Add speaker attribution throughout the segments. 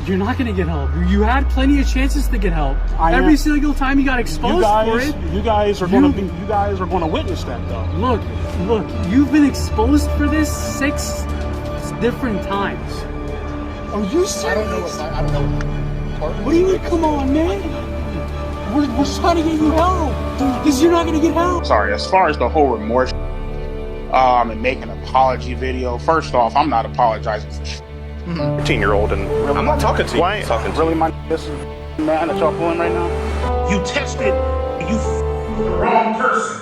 Speaker 1: You're not gonna get help. You had plenty of chances to get help. Every single time you got exposed for it.
Speaker 2: You guys are gonna witness that though.
Speaker 1: Look, you've been exposed for this 6 different times. Are you serious?
Speaker 3: I don't know.
Speaker 1: What do you mean? Come on, man. We're trying to get you help. Because you're not gonna get help.
Speaker 2: Sorry, as far as the whole remorse and making an apology video, first off, I'm not apologizing for 15-year-old and really,
Speaker 3: I'm not talking to you.
Speaker 2: Why? Really, this is man that y'all pulling right now? You tested the wrong person.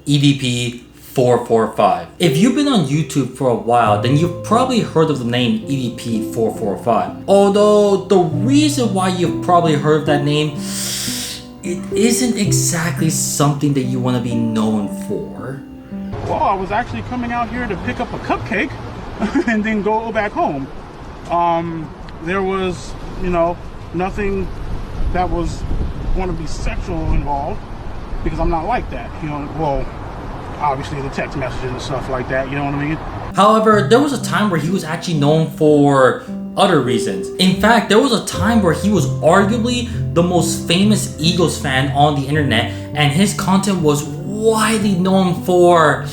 Speaker 4: EDP445. If you've been on YouTube for a while, then you've probably heard of the name EDP445. Although the reason why you've probably heard of that name, it isn't exactly something that you want to be known for.
Speaker 2: Well, I was actually coming out here to pick up a cupcake and then go back home. There was, nothing that was going to be sexual involved because I'm not like that, well, obviously the text messages and stuff like that, you know what I mean?
Speaker 4: However, there was a time where he was actually known for other reasons. In fact, there was a time where he was arguably the most famous Eagles fan on the internet, and his content was widely known for,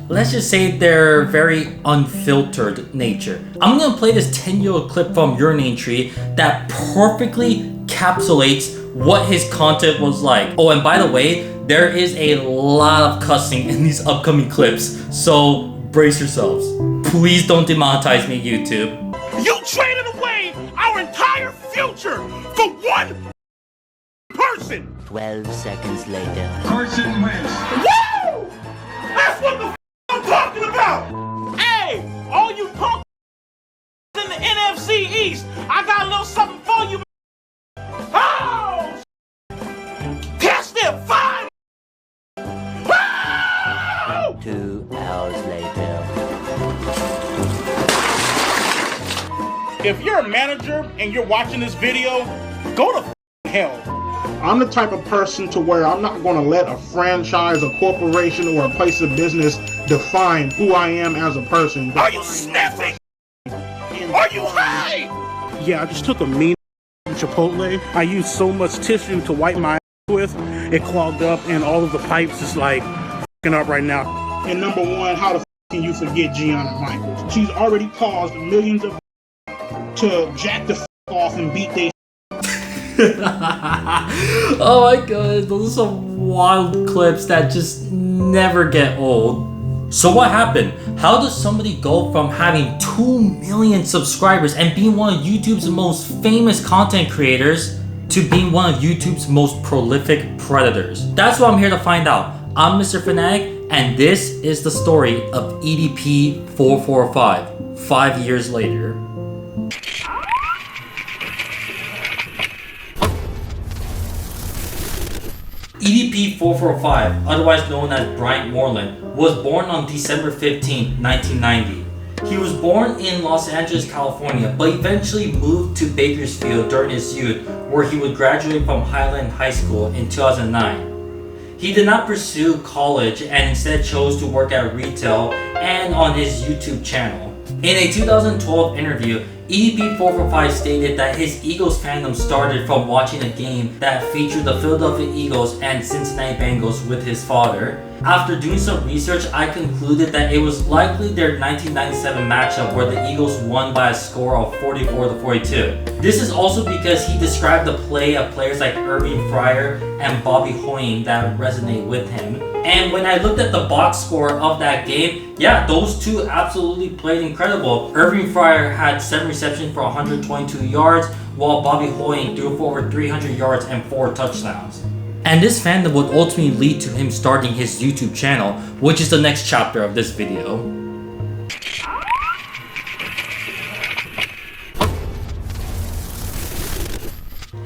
Speaker 4: let's just say, their very unfiltered nature. I'm gonna play this 10-year-old clip from Your Name Tree that perfectly encapsulates what his content was like. Oh, and by the way, there is a lot of cussing in these upcoming clips, so brace yourselves. Please don't demonetize me, YouTube.
Speaker 2: You traded away our entire future for one person!
Speaker 5: 12 seconds later.
Speaker 6: Carson wins.
Speaker 2: Woo! That's what the I'm talking about! Hey, all you punk in the NFC East, I got a little something for you. Oh! Catch them, 5! Oh!
Speaker 5: 2 hours later.
Speaker 2: If you're a manager and you're watching this video, go to hell. I'm the type of person to where I'm not going to let a franchise, a corporation, or a place of business define who I am as a person. Are you sniffing? Are you high? Yeah, I just took a mean Chipotle. I used so much tissue to wipe my ass with. It clogged up and all of the pipes is like f***ing up right now. And number one, how the f*** can you forget Gianna Michaels? She's already caused millions of to jack the f*** off and beat they
Speaker 4: Oh my god, those are some wild clips that just never get old. So what happened? How does somebody go from having 2 million subscribers and being one of YouTube's most famous content creators to being one of YouTube's most prolific predators? That's what I'm here to find out. I'm Mr. Fanatic, and this is the story of EDP445, 5 years later. EDP445, otherwise known as Bryant Moreland, was born on December 15, 1990. He was born in Los Angeles, California, but eventually moved to Bakersfield during his youth, where he would graduate from Highland High School in 2009. He did not pursue college and instead chose to work at retail and on his YouTube channel. In a 2012 interview, EDP445 stated that his Eagles fandom started from watching a game that featured the Philadelphia Eagles and Cincinnati Bengals with his father. After doing some research, I concluded that it was likely their 1997 matchup where the Eagles won by a score of 44-42. This is also because he described the play of players like Irving Fryer and Bobby Hoying that resonate with him. And when I looked at the box score of that game, yeah, those two absolutely played incredible. Irving Fryer had 7 receptions for 122 yards, while Bobby Hoying threw for over 300 yards and 4 touchdowns. And this fandom would ultimately lead to him starting his YouTube channel, which is the next chapter of this video.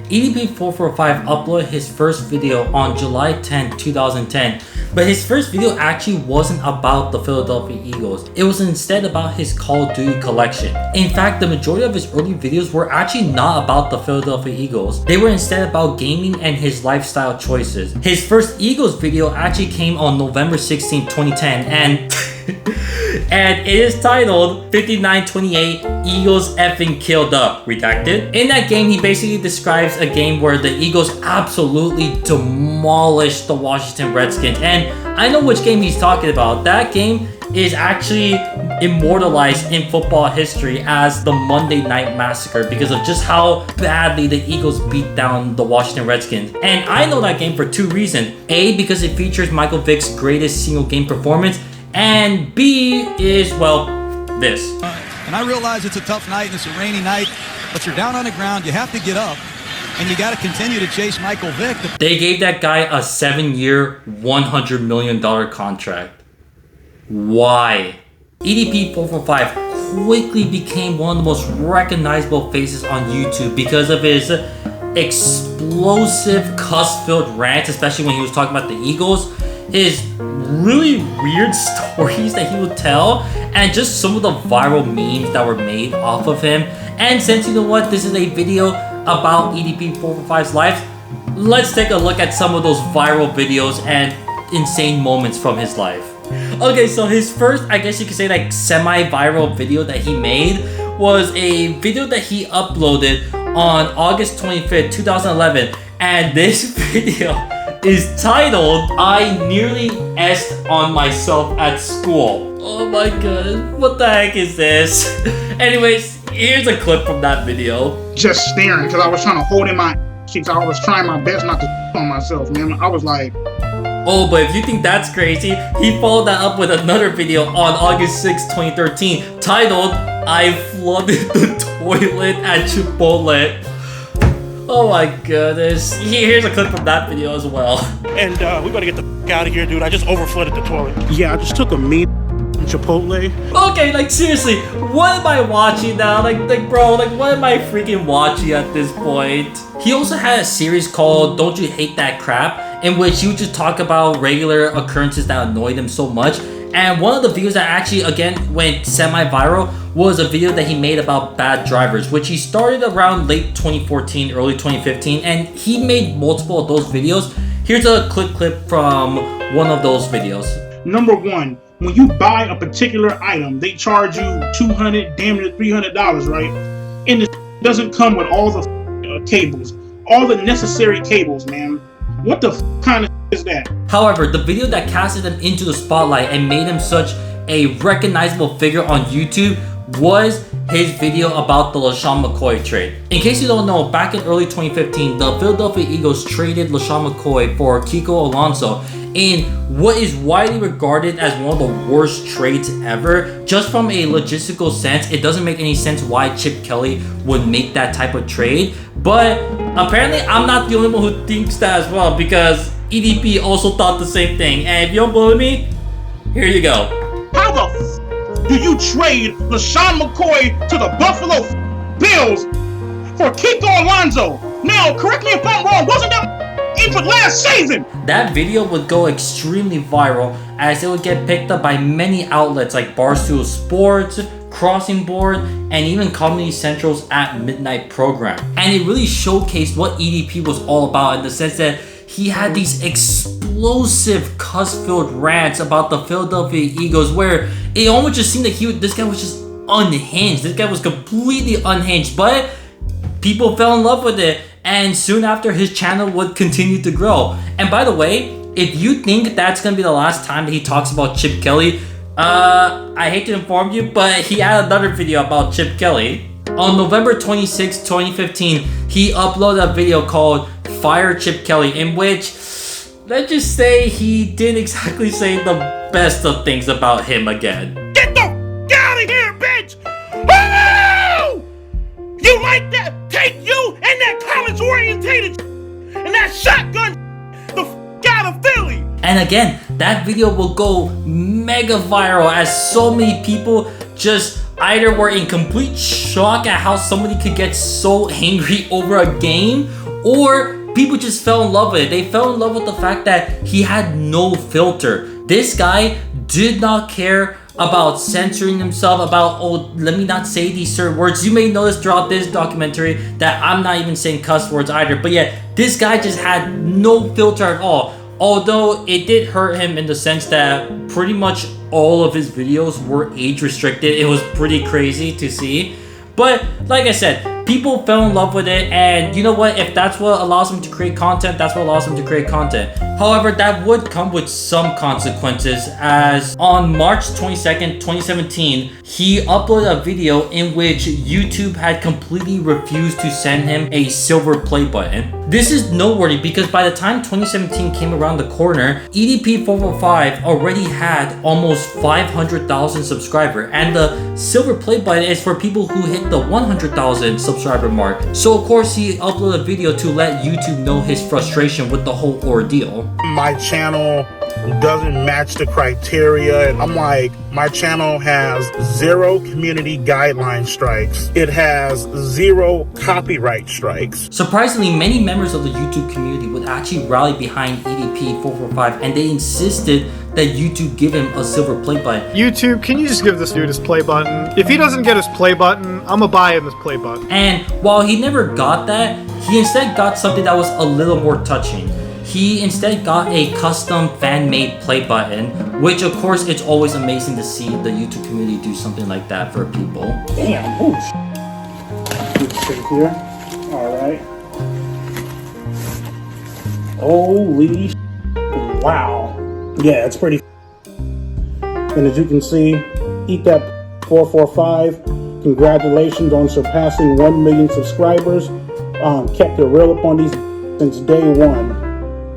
Speaker 4: EDP445 uploaded his first video on July 10, 2010, but his first video actually wasn't about the Philadelphia Eagles. It was instead about his Call of Duty collection. In fact, the majority of his early videos were actually not about the Philadelphia Eagles. They were instead about gaming and his lifestyle choices. His first Eagles video actually came on November 16, 2010, and and it is titled 5928 Eagles effing killed up, redacted. In that game, he basically describes a game where the Eagles absolutely demolished the Washington Redskins, and I know which game he's talking about. That game is actually immortalized in football history as the Monday Night Massacre because of just how badly the Eagles beat down the Washington Redskins. And I know that game for two reasons. A, because it features Michael Vick's greatest single game performance, and B is, well, this.
Speaker 6: And I realize it's a tough night and it's a rainy night, but you're down on the ground, you have to get up, and you got to continue to chase Michael Vick.
Speaker 4: They gave that guy a 7-year, $100 million contract. Why? EDP445 quickly became one of the most recognizable faces on YouTube because of his explosive cuss-filled rants, especially when he was talking about the Eagles, his really weird stories that he would tell, and just some of the viral memes that were made off of him. And since you know what, this is a video about EDP445's life, let's take a look at some of those viral videos and insane moments from his life. Okay, so his first, I guess you could say, like, semi-viral video that he made was a video that he uploaded on August 25th, 2011, and this video is titled, "I nearly S'd on myself at school." Oh my god, what the heck is this? Anyways, here's a clip from that video.
Speaker 2: Just staring, because I was trying to hold in my cheeks. I was trying my best not to on myself, man. I was like...
Speaker 4: Oh, but if you think that's crazy, he followed that up with another video on August 6, 2013, titled, "I flooded the toilet at Chipotle." Oh my goodness. Here's a clip from that video as well.
Speaker 7: And we gotta get the f out of here, dude. I just overflooded the toilet.
Speaker 2: Yeah, I just took a meat in Chipotle.
Speaker 4: Okay, like seriously, what am I watching now? Like bro, like what am I freaking watching at this point? He also had a series called "Don't You Hate That Crap?" in which he would just talk about regular occurrences that annoyed him so much. And one of the videos that actually, again, went semi-viral was a video that he made about bad drivers, which he started around late 2014, early 2015, and he made multiple of those videos. Here's a clip from one of those videos.
Speaker 2: Number one, when you buy a particular item, they charge you $200, damn near $300, right? And it doesn't come with all the cables, all the necessary cables, man. What the kind of is that?
Speaker 4: However, the video that casted him into the spotlight and made him such a recognizable figure on YouTube was his video about the LaShawn McCoy trade. In case you don't know, back in early 2015, the Philadelphia Eagles traded LaShawn McCoy for Kiko Alonso in what is widely regarded as one of the worst trades ever. Just from a logistical sense, it doesn't make any sense why Chip Kelly would make that type of trade. But apparently, I'm not the only one who thinks that as well, because EDP also thought the same thing. And if you don't believe me, here you go.
Speaker 2: How the do you trade LaShawn McCoy to the Buffalo Bills for Kiko Alonso? Now, correct me if I'm wrong, wasn't that input last season?
Speaker 4: That video would go extremely viral as it would get picked up by many outlets like Barstool Sports, Crossing Board, and even Comedy Central's At Midnight program. And it really showcased what EDP was all about in the sense that he had these explosive cuss-filled rants about the Philadelphia Eagles where it almost just seemed like this guy was just unhinged. This guy was completely unhinged, but people fell in love with it, and soon after his channel would continue to grow. And by the way, if you think that's gonna be the last time that he talks about Chip Kelly, I hate to inform you, but he had another video about Chip Kelly. On November 26, 2015, he uploaded a video called "Fire Chip Kelly," in which, let's just say, he didn't exactly say the best of things about him again.
Speaker 7: Get the f out of here, bitch! Oh! You like that? Take you and that college-orientated and that shotgun the f out of Philly!
Speaker 4: And again, that video will go mega viral as so many people just either were in complete shock at how somebody could get so angry over a game, or people just fell in love with it. They fell in love with the fact that he had no filter. This guy did not care about censoring himself, about, oh, let me not say these certain words. You may notice throughout this documentary that I'm not even saying cuss words either, but yeah, this guy just had no filter at all. Although it did hurt him in the sense that pretty much all of his videos were age restricted. It was pretty crazy to see. But like I said, people fell in love with it, and you know what? If that's what allows him to create content, that's what allows him to create content. However, that would come with some consequences, as on March 22nd, 2017, he uploaded a video in which YouTube had completely refused to send him a silver play button. This is noteworthy because by the time 2017 came around the corner, EDP445 already had almost 500,000 subscribers, and the silver play button is for people who hit the 100,000 subscriber mark. So of course he uploaded a video to let YouTube know his frustration with the whole ordeal.
Speaker 7: My channel doesn't match the criteria, and I'm like, my channel has 0 community guideline strikes. It has 0 copyright strikes.
Speaker 4: Surprisingly, many members of the YouTube community would actually rally behind EDP445, and they insisted that YouTube give him a silver play button.
Speaker 8: YouTube, can you just give this dude his play button? If he doesn't get his play button, I'm gonna buy him his play button.
Speaker 4: And while he never got that, he instead got something that was a little more touching. He instead got a custom fan-made play button, which of course it's always amazing to see the YouTube community do something like that for people.
Speaker 2: Damn, oh shit here. Alright. Holy shit. Wow. Yeah, it's pretty. And as you can see, eat that 445. Congratulations on surpassing 1 million subscribers. Kept it real up on these since day one.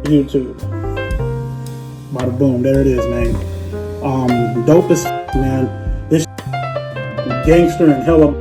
Speaker 2: YouTube. Bada boom, there it is, man. Dope as man. This gangster and hella.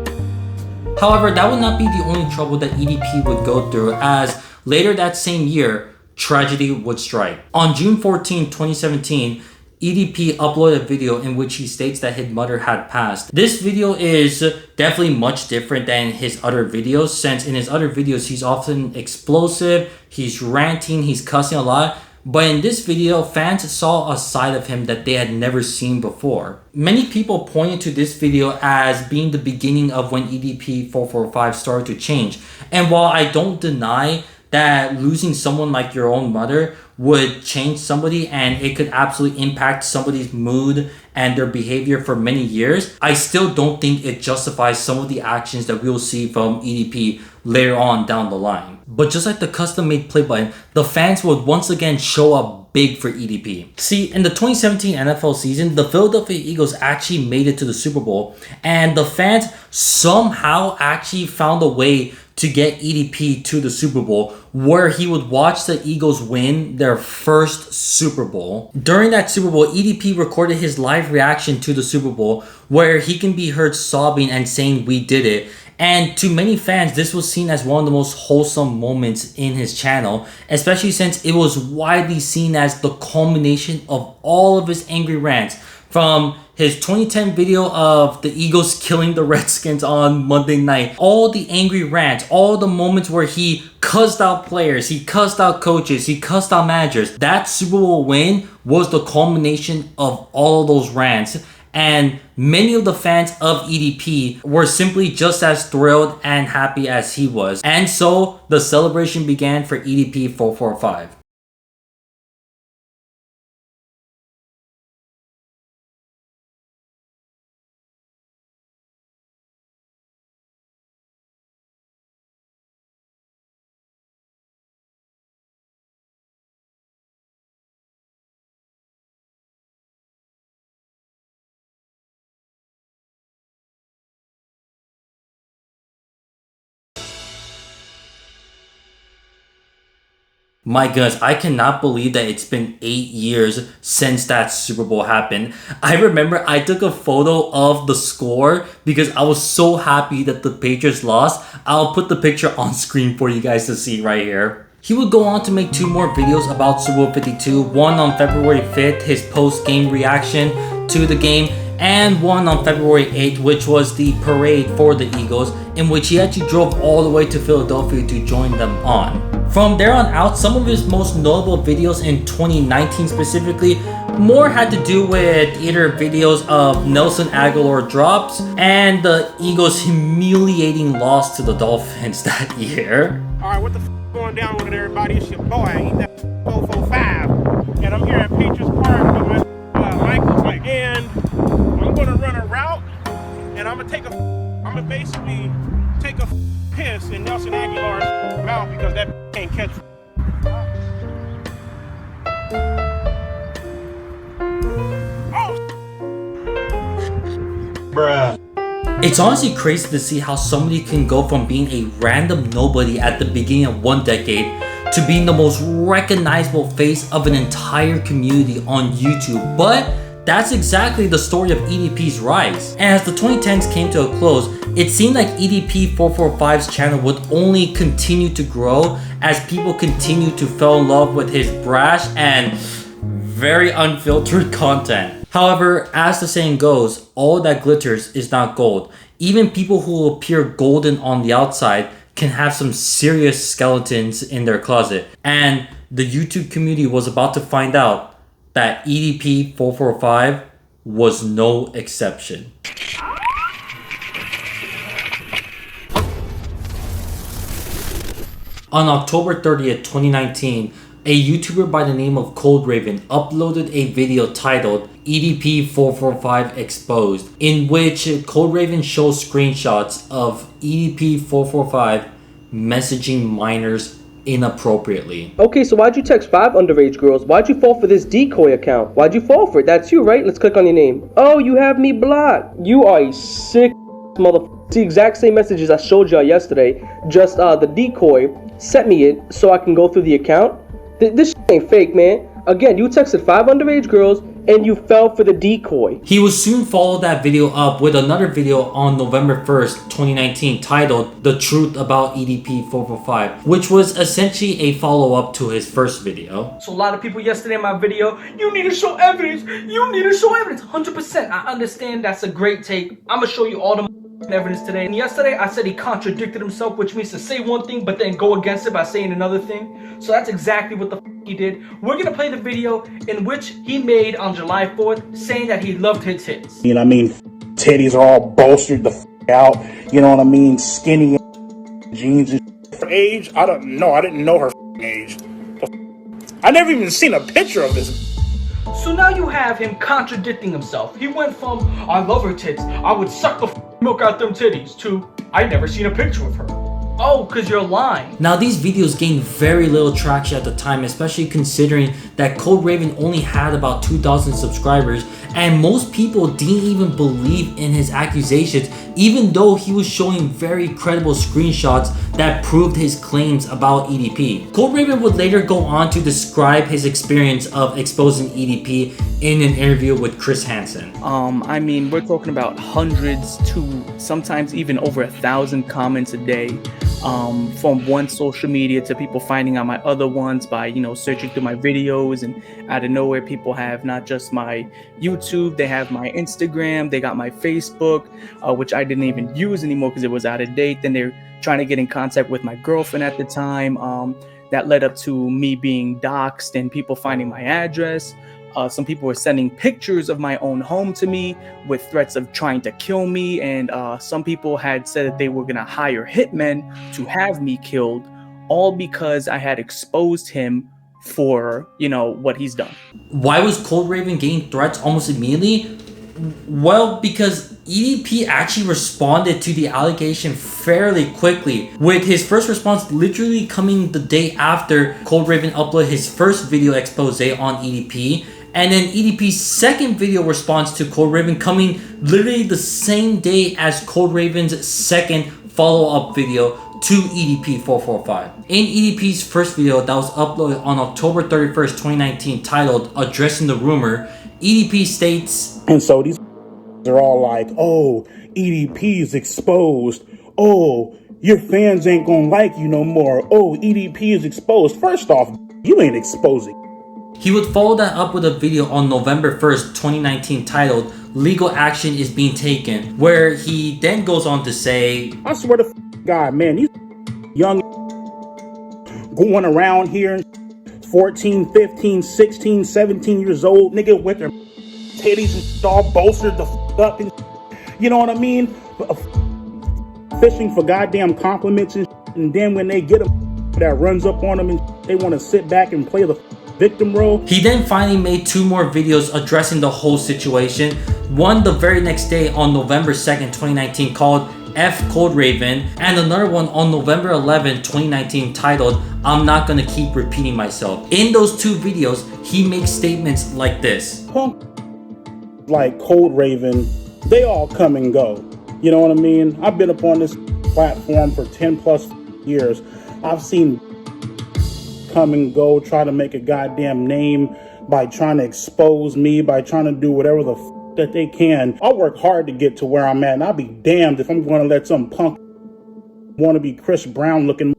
Speaker 4: However, that would not be the only trouble that EDP would go through, as later that same year, tragedy would strike. On June 14, 2017, EDP uploaded a video in which he states that his mother had passed. This video is definitely much different than his other videos, since in his other videos he's often explosive, he's ranting, he's cussing a lot. But in this video, fans saw a side of him that they had never seen before. Many people pointed to this video as being the beginning of when EDP445 started to change. And while I don't deny that losing someone like your own mother would change somebody and it could absolutely impact somebody's mood and their behavior for many years, I still don't think it justifies some of the actions that we'll see from EDP later on down the line. But just like the custom-made play button, the fans would once again show up big for EDP. See, in the 2017 NFL season, the Philadelphia Eagles actually made it to the Super Bowl, and the fans somehow actually found a way to get EDP to the Super Bowl, where he would watch the Eagles win their first Super Bowl. During that Super Bowl, EDP recorded his live reaction to the Super Bowl, where he can be heard sobbing and saying, "We did it." And to many fans, this was seen as one of the most wholesome moments in his channel, especially since it was widely seen as the culmination of all of his angry rants. From his 2010 video of the Eagles killing the Redskins on Monday night, all the angry rants, all the moments where he cussed out players, he cussed out coaches, he cussed out managers. That Super Bowl win was the culmination of all of those rants. And many of the fans of EDP were simply just as thrilled and happy as he was. And so the celebration began for EDP445. My goodness, I cannot believe that it's been 8 years since that Super Bowl happened. I remember I took a photo of the score because I was so happy that the Patriots lost. I'll put the picture on screen for you guys to see right here. He would go on to make 2 more videos about Super Bowl 52, one on February 5th, his post-game reaction to the game, and one on February 8th, which was the parade for the Eagles, in which he actually drove all the way to Philadelphia to join them on. From there on out, some of his most notable videos in 2019 specifically more had to do with either videos of Nelson Aguilar drops and the Eagles' humiliating loss to the Dolphins that year.
Speaker 7: Alright, what the f going down with everybody? It's your boy, EDP445. and I'm here at Patriots Park with my Michael, and I'm gonna run a route, and I'm gonna basically take a piss in Nelson Aguilar's mouth because that can't catch.
Speaker 2: Bruh.
Speaker 4: It's honestly crazy to see how somebody can go from being a random nobody at the beginning of one decade to being the most recognizable face of an entire community on YouTube. But that's exactly the story of EDP's rise. And as the 2010s came to a close, it seemed like EDP445's channel would only continue to grow as people continued to fall in love with his brash and very unfiltered content. However, as the saying goes, all that glitters is not gold. Even people who appear golden on the outside can have some serious skeletons in their closet. And the YouTube community was about to find out that EDP445 was no exception. On October 30th, 2019, a YouTuber by the name of Cold Raven uploaded a video titled EDP445 Exposed, in which Cold Raven shows screenshots of EDP445 messaging minors inappropriately.
Speaker 9: Okay, so why'd you text 5 underage girls? Why'd you fall for this decoy account? Why'd you fall for it? That's you, right? Let's click on your name. Oh, you have me blocked. You are a sick motherfucker. It's the exact same messages I showed y'all yesterday. Just the decoy sent me it so I can go through the account. This shit ain't fake, man. Again, you texted 5 underage girls and you fell for the decoy.
Speaker 4: He would soon follow that video up with another video on November 1st, 2019 titled The Truth About EDP445, which was essentially a follow-up to his first video.
Speaker 9: So a lot of people yesterday in my video, you need to show evidence. You need to show evidence. 100%. I understand that's a great take. I'm going to show you all the evidence today. And yesterday I said he contradicted himself, which means to say one thing but then go against it by saying another thing. So that's exactly what the he did. We're gonna play the video in which he made on July 4th saying that he loved his tits.
Speaker 2: You know what I mean? Titties are all bolstered the out. You know what I mean? Skinny jeans and her age. I don't know. I didn't know her age. I never even seen a picture of this.
Speaker 9: So now you have him contradicting himself. He went from I love her tits, I would suck the milk out them titties, to I never seen a picture of her. Oh, because you're lying.
Speaker 4: Now these videos gained very little traction at the time, especially considering that Cold Raven only had about 2,000 subscribers, and most people didn't even believe in his accusations, even though he was showing very credible screenshots that proved his claims about EDP. Cold Raven would later go on to describe his experience of exposing EDP in an interview with Chris Hansen.
Speaker 10: I mean, we're talking about hundreds to sometimes even over 1,000 comments a day. From one social media to people finding out my other ones by, you know, searching through my videos, and out of nowhere people have not just my YouTube, they have my Instagram, they got my Facebook, which I didn't even use anymore because it was out of date. Then they're trying to get in contact with my girlfriend at the time. That led up to me being doxxed and people finding my address. Some people were sending pictures of my own home to me with threats of trying to kill me. And some people had said that they were going to hire hitmen to have me killed, all because I had exposed him for, you know, what he's done.
Speaker 4: Why was Cold Raven getting threats almost immediately? Well, because EDP actually responded to the allegation fairly quickly, with his first response literally coming the day after Cold Raven uploaded his first video expose on EDP, and then EDP's second video response to Cold Raven coming literally the same day as Cold Raven's second follow-up video to EDP445. In EDP's first video that was uploaded on October 31st, 2019 titled Addressing the Rumor, EDP states,
Speaker 2: And so these are all like, oh, EDP is exposed. Oh, your fans ain't gonna like you no more. Oh, EDP is exposed. First off, you ain't exposing.
Speaker 4: He would follow that up with a video on November 1st, 2019 titled Legal Action is Being Taken, where he then goes on to say,
Speaker 2: I swear to God, man, these young going around here 14, 15, 16, 17 years old, nigga, with their titties and all bolstered the up and you know what I mean? Fishing for goddamn compliments and then when they get them that runs up on them and they want to sit back and play the victim role.
Speaker 4: He then finally made 2 more videos addressing the whole situation. One the very next day on November 2nd, 2019 called F Cold Raven, and another one on November 11, 2019 titled I'm Not Gonna Keep Repeating Myself. In those 2 videos, he makes statements like this.
Speaker 2: Punk like Cold Raven, they all come and go. You know what I mean? I've been up on this platform for 10 plus years. I've seen come and go, try to make a goddamn name by trying to expose me, by trying to do whatever the that they can. I'll work hard to get to where I'm at, and I'll be damned if I'm going to let some punk want to be Chris Brown looking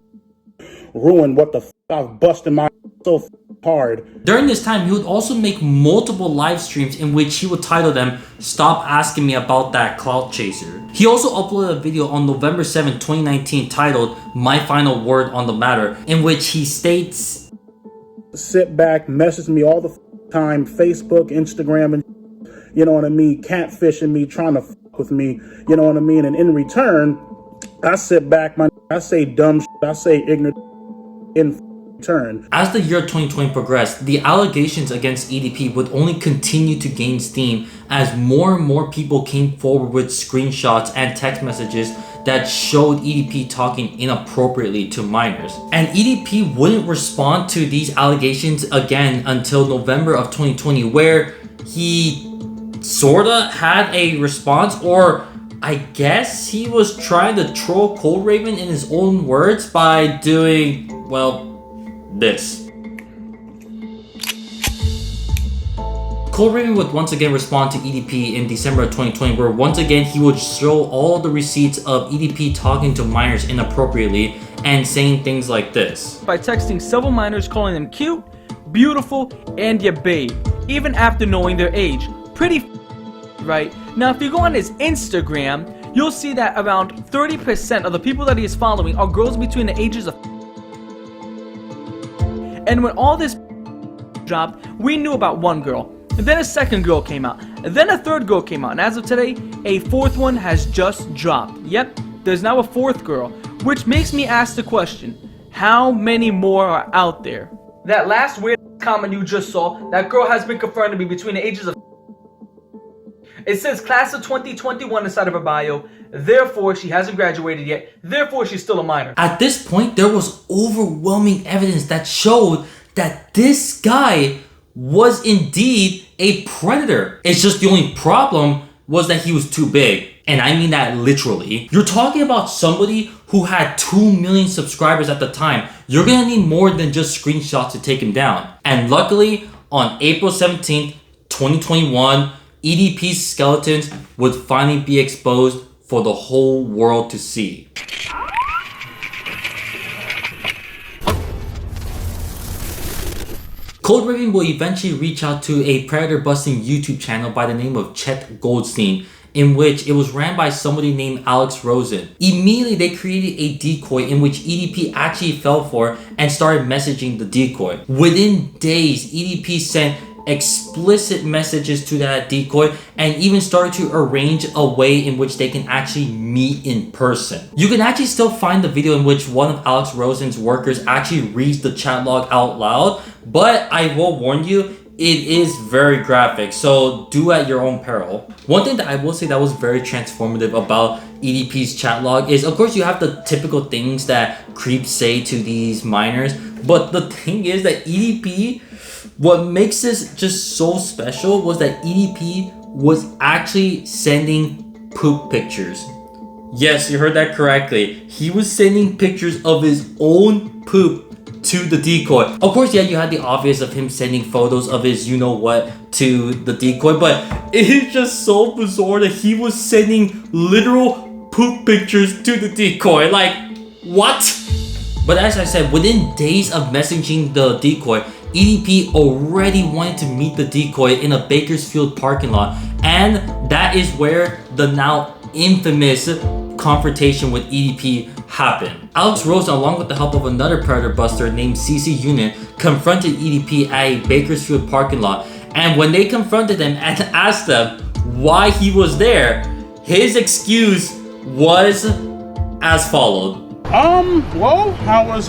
Speaker 2: ruin what the I've busted my so hard.
Speaker 4: During this time, he would also make multiple live streams in which he would title them Stop Asking Me About That Clout Chaser. He also uploaded a video on November 7, 2019 titled My Final Word on the Matter, in which he states,
Speaker 2: sit back, message me all the time, Facebook, Instagram, and you know what I mean, catfishing me, trying to fuck with me, you know what I mean, and in return, I sit back, I say dumb shit, I say ignorant in return.
Speaker 4: As the year 2020 progressed, the allegations against EDP would only continue to gain steam as more and more people came forward with screenshots and text messages that showed EDP talking inappropriately to minors. And EDP wouldn't respond to these allegations again until November of 2020, where he sorta had a response, or I guess he was trying to troll Cold Raven in his own words by doing, well, this. Cold Raven would once again respond to EDP in December of 2020, where once again he would show all the receipts of EDP talking to minors inappropriately and saying things like this.
Speaker 10: By texting several minors calling them cute, beautiful, and your babe, even after knowing their age. Pretty right? Now, if you go on his Instagram, you'll see that around 30% of the people that he is following are girls between the ages of. And when all this dropped, we knew about one girl. And then a second girl came out. And then a third girl came out. And as of today, a 4th one has just dropped. Yep, there's now a 4th girl. Which makes me ask the question, how many more are out there? That last weird comment you just saw, that girl has been confirmed to be between the ages of. It says class of 2021 inside of her bio, therefore she hasn't graduated yet, therefore she's still a minor.
Speaker 4: At this point, there was overwhelming evidence that showed that this guy was indeed a predator. It's just the only problem was that he was too big. And I mean that literally. You're talking about somebody who had 2 million subscribers at the time. You're gonna need more than just screenshots to take him down. And luckily, on April 17th, 2021, EDP's skeletons would finally be exposed for the whole world to see. Cold Raven will eventually reach out to a predator busting YouTube channel by the name of Chet Goldstein, in which it was ran by somebody named Alex Rosen. Immediately they created a decoy in which EDP actually fell for and started messaging the decoy. Within days, EDP sent explicit messages to that decoy and even started to arrange a way in which they can actually meet in person. You can actually still find the video in which one of Alex Rosen's workers actually reads the chat log out loud, but I will warn you, it is very graphic, so do at your own peril. One thing that I will say that was very transformative about EDP's chat log is, of course, you have the typical things that creeps say to these minors, but the thing is that EDP, what makes this just so special was that EDP was actually sending poop pictures. Yes, you heard that correctly. He was sending pictures of his own poop to the decoy. Of course, yeah, you had the obvious of him sending photos of his you-know-what to the decoy, but it is just so bizarre that he was sending literal poop pictures to the decoy. Like, what? But as I said, within days of messaging the decoy, EDP already wanted to meet the decoy in a Bakersfield parking lot, and that is where the now infamous confrontation with EDP happened. Alex Rosen, along with the help of another predator buster named CC Unit, confronted EDP at a Bakersfield parking lot, and when they confronted him and asked them why he was there, his excuse was as followed.
Speaker 2: Well, I was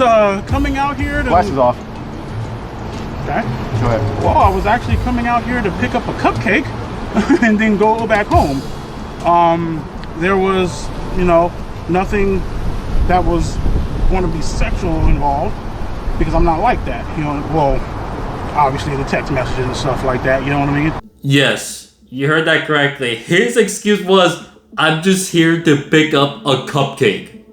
Speaker 2: coming out here to...
Speaker 3: Glasses off.
Speaker 2: Okay.
Speaker 3: Go ahead.
Speaker 2: Well, I was actually coming out here to pick up a cupcake and then go back home. There was, nothing that was going to be sexual involved because I'm not like that. Well, obviously the text messages and stuff like that. You know what I mean?
Speaker 4: Yes, you heard that correctly. His excuse was, I'm just here to pick up a cupcake.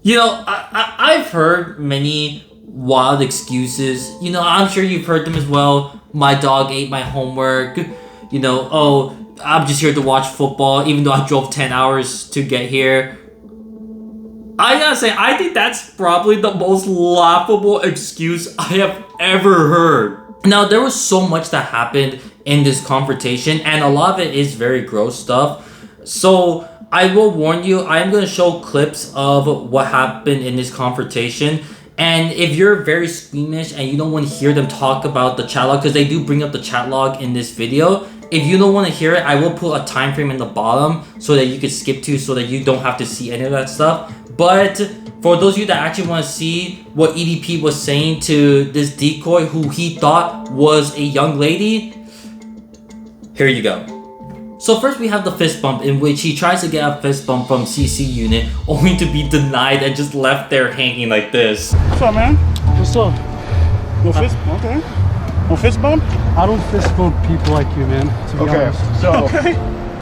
Speaker 4: I've heard many wild excuses. I'm sure you've heard them as well. My dog ate my homework. Oh, I'm just here to watch football, even though I drove 10 hours to get here. I gotta say, I think that's probably the most laughable excuse I have ever heard. Now, there was so much that happened in this confrontation, and a lot of it is very gross stuff. So, I will warn you, I'm going to show clips of what happened in this confrontation. And if you're very squeamish and you don't want to hear them talk about the chat log, because they do bring up the chat log in this video, if you don't want to hear it, I will put a time frame in the bottom so that you can skip to, so that you don't have to see any of that stuff. But for those of you that actually want to see what EDP was saying to this decoy who he thought was a young lady, here you go. So first we have the fist bump, in which he tries to get a fist bump from CC unit, only to be denied and just left there hanging like this.
Speaker 2: What's up, man?
Speaker 1: What's up?
Speaker 2: No fist? Okay. No fist bump?
Speaker 1: I don't fist bump people like you, man. To be honest.
Speaker 3: So
Speaker 2: Okay.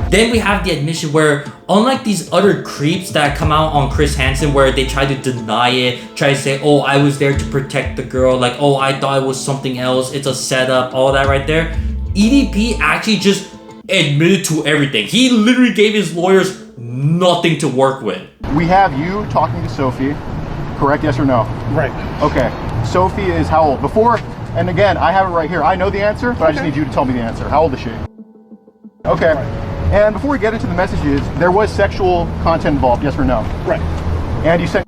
Speaker 4: Then we have the admission where, unlike these other creeps that come out on Chris Hansen, where they try to deny it, try to say, oh, I was there to protect the girl, like, oh, I thought it was something else, it's a setup, all that right there. EDP actually just admitted to everything. He literally gave his lawyers nothing to work with.
Speaker 3: we have you talking to Sophie, correct? Yes or no?
Speaker 2: Right.
Speaker 3: Okay. Sophie is how old? Before, and again, I have it right here. I know the answer, but I just need you to tell me the answer. How old is she? Okay. Right. And before we get into the messages, there was sexual content involved, yes or no?
Speaker 2: Right.
Speaker 3: And you sent.